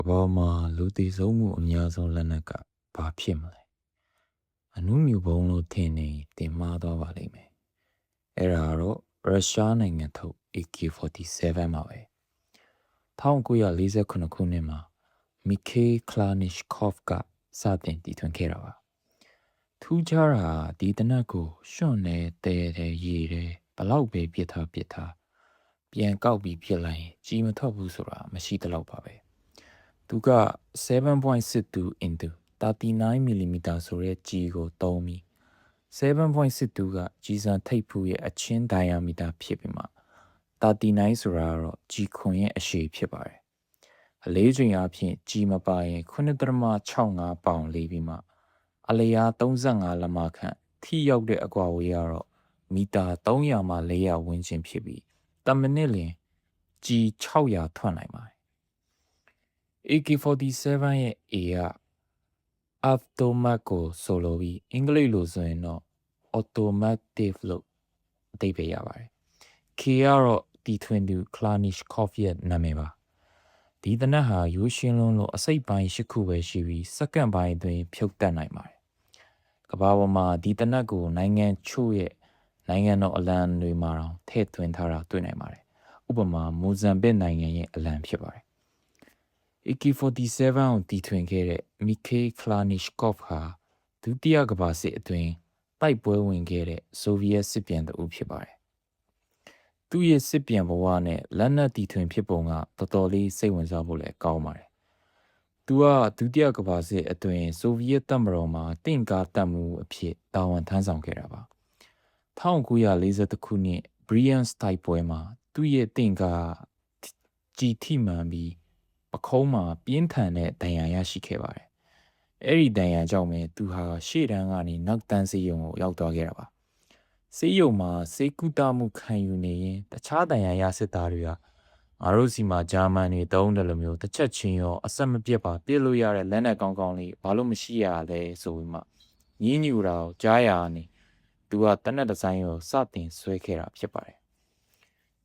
ဘာမှာလူတည်ဆုံးမှုအများဆုံးလက်နက်ကဘာဖြစ်မလဲအနုမြူဘုံလို့ထင်နေတင်မှားသွားပါလိမ့်မယ်အဲ့ဒါတော့ရုရှားနိုင်ငံထုတ် AK-47 ပါပဲ1949ခုနှစ်မှာမီခေးကလာနစ်ကော့ဖ်ကစတင်တည်ထွင်ခဲ့တာပါထူးခြားတာဒီတနက်ကိုရွှွန့်နေတဲတဲ့ရေတဲ့ဘလောက်ပဲပြစ်ထားပြန်ကောက်ပြီးပြစ်လိုက်ရင်ကြီးမထွက်ဘူးဆိုတာမရှိတလောက်ပါပဲသူက 7.62 into 39mm ဆိုတဲ့ကြီးကိုသုံးပြီး 7.62 ကကြီးစံထိပ်ဖူးရဲ့အချင်း diameter ဖြစ်ပြီးမှ39ဆိုတာတော့ကြီးခွန်ရဲ့အရှည်ဖြစ်ပါတယ်အလေးချိန်အဖြစ်ကြီးမပါရင် 9.65 ပေါင်လေးပြီးမှအလျား35လက်မခန့်ထိရောက်တဲ့အကွာဝေးကတော့မီတာ300မှ400ဝန်းကျင်ဖြစ်ပြီးတမိနစ်လျင်ကြီး600ထွက်နိုင်ပါတယ်AK-47 ရဲ့ A က automat ကိုဆိုလိုပြီးအင်္ဂလိပ်လိုဆိုရင်တော့ automotive လို့အဓိပ္ပာယ်ရပါတယ် K ကတော့တီထွင်သူ Kalashnikov ရဲ့နာမည်ပါဒီတနက်ဟာရိုးရှင်းလုံးလို့အစိပ်ပိုင်း၈ခုပဲရှိပြီးစက္ကန့်ပိုင်းအတွင်းဖြုတ်တတ်နိုင်ပါတယ်ကမ္ဘာပေါ်မှာဒီတနက်ကိုနိုင်ငံချို့ရဲ့နိုင်ငံတော်အလံတွေမှာတော့ထည့်သွင်းထားတာတွေ့နိုင်ပါတယ်ဥပမာမိုဇမ်ဘစ်နိုင်ငံရဲ့အလံဖြစ်ပါတယ်AK-47 ကိုတီထွင်ခဲ့တဲ့မီခေးကလာနစ်ကော့ဖ်ဟာဒုတိယကမ္ဘာစစ်အတွင်းတိုက်ပွဲဝင်ခဲ့တဲ့ဆိုဗီယက်စစ်ပြန်တဦးဖြစ်ပါတယ်။သူ့ရဲ့စစ်ပြန်ဘဝနဲ့လက်နက်တီထွင်ဖြစ်ပုံကတော်တော်လေးစိတ်ဝင်စားဖို့လည်းကောင်းပါတယ်။သူကဒုတိယကမ္ဘာစစ်အတွင်းဆိုဗီယက်တပ်မတော်မှာတင့်ကားတပ်မှုအဖြစ်တာဝန်ထမ်းဆောင်ခဲ့တာပါ။1940ခုနှစ် Bryansk တိုက်ပွဲမှာသူ့ရဲ့တင့်ကားကြီးထိမှန်ပြီးပခုံးမှာပြင်းထန်တဲ့ဒဏ်ရာရရှိခဲ့ပါတယ်။အဲ့ဒီဒဏ်ရာကြောင့်ပဲသူဟာရှေ့တန်းကနေနောက်တန်းဆေးရုံကိုရောက်သွားခဲ့တာပါ။ဆေးရုံမှာဆေးကုသမှုခံယူနေရင်တခြားဒဏ်ရာရစစ်သားတွေကငါတို့စီမှာဂျာမန်တွေတုံးတယ်လို့မျိုးတစ်ချက်ချင်းရောအဆက်မပြတ်ပါပြစ်လို့ရတဲ့လက်နက်ကောင်းကောင်းလေးဘာလို့မရှိရလဲဆိုပြီးမှညင်းညူတာကိုကြားရနေသူကတနက်ဒီဇိုင်းကိုစတင်ဆွဲခဲ့တာဖြစ်ပါတယ်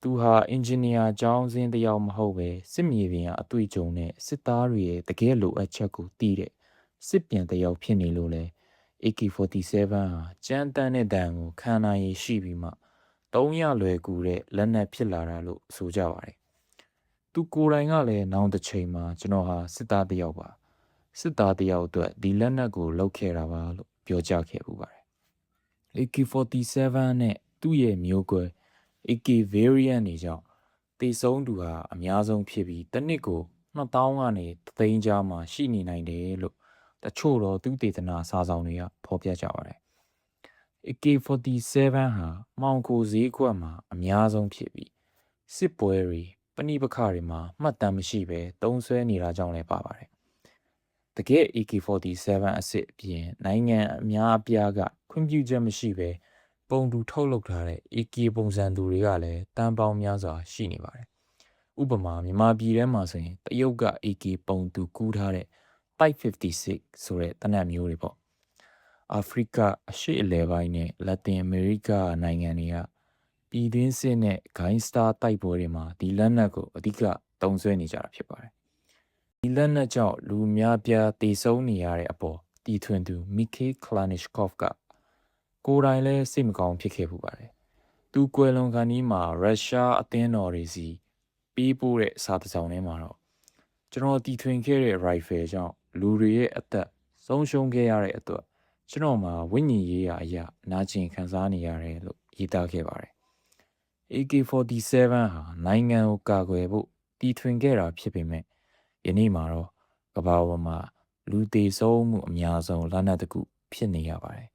သူဟာအင်ဂျင်နီယာကျောင်းစင်းတယောက်မဟုတ်ပဲစစ်မြေပြင်ကအတွေ့အကြုံနဲ့စစ်သားတွေရဲ့တကယ်လိုအပ်ချက်ကိုသိတဲ့စစ်ပြန်တယောက်ဖြစ်နေလို့လဲ AK-47 ဟာကြမ်းတမ်းတဲ့ဒဏ်ကိုခံနိုင်ရရှိပြီးမှ300လွယ်ကူတဲ့လက်နက်ဖြစ်လာတာလို့ဆိုကြပါတယ်သူကိုယ်တိုင်ကလည်းနောင်တစ်ချိန်မှာကျွန်တော်ဟာစစ်သားတယောက်ပါစစ်သားတယောက်အတွက်ဒီလက်နက်ကိုလုပ်ခဲ့တာပါလို့ပြောကြားခဲ့ပူပါတယ် AK-47 နဲ့သူ့ရဲ့မျိုးကွဲAK variant တွေကြောင့်တေဆုံးသူဟာအများဆုံးဖြစ်ပြီးတစ်နှစ်ကို2000ကနေ3000ကြားမှာရှိနေနိုင်တယ်လို့တချို့တော့သူတေသနာစာဆောင်တွေကဖော်ပြကြပါတယ် AK-47 ဟာမှောင်ခိုဈေးကွက်မှာအများဆုံးဖြစ်ပြီးစစ်ပွဲတွေပဏိပခတွေမှာမှတ်တမ်းမရှိပဲတုံးဆွဲနေတာကြောင့်လည်းပါပါတယ်တကယ် AK-47 အစစ်အပြင်နိုင်ငံအများအပြားကခွင့်ပြုချက်မရှိပဲပုံတူထုတ်လုပ်ထားတဲ့ AK ပုံစံတူတွေကလည်းတန်ပေါင်းများစွာရှိနေပါတယ်။ဥပမာမြန်မာပြည်ထဲမှာဆိုရင်တရုတ်က AK ပုံတူကူးထားတဲ့ Type 56ဆိုတဲ့တနက်မျိုးတွေပေါ့။အာဖရိကအရှေ့အလယ်ပိုင်းနဲ့လက်တင်အမေရိကနိုင်ငံတွေကပြည်တွင်းစစ်နဲ့ဂိုင်းစတာတိုက်ပွဲတွေမှာဒီလက်နက်ကိုအဓိကသုံးစွဲနေကြတာဖြစ်ပါတယ်။ဒီလက်နက်ကြောင့်လူများပြားတေဆုံးနေရတဲ့အပေါ်တီထွင်သူမီခေးကလာနစ်ကော့ဖ်ကကိုယ်တိုင်လည်းစိတ်မကောင်းဖြစ်ခဲ့ပူပါတယ်။သူကွယ်လွန်ခါနီးမှာရုရှားအသင်းတော်တွေစီပေးပို့တဲ့စာတစ်စောင်ထဲမှာတော့ကျွန်တော်တီထွင်ခဲ့တဲ့ rifle ကြောင့်လူတွေရဲ့အသက်ဆုံးရှုံးခဲ့ရတဲ့အတွက်ကျွန်တော်မှာဝိညာဉ်ရေးရာအရာနာကျင်ခံစားနေရတယ်လို့ရေးသားခဲ့ပါတယ်။ AK-47 ဟာနိုင်ငံကိုကာကွယ်ဖို့တီထွင်ခဲ့တာဖြစ်ပေမဲ့ယနေ့မှာတော့ကမ္ဘာပေါ်မှာလူသေဆုံးမှုအများဆုံးလက်နက်တစ်ခုဖြစ်နေရပါတယ်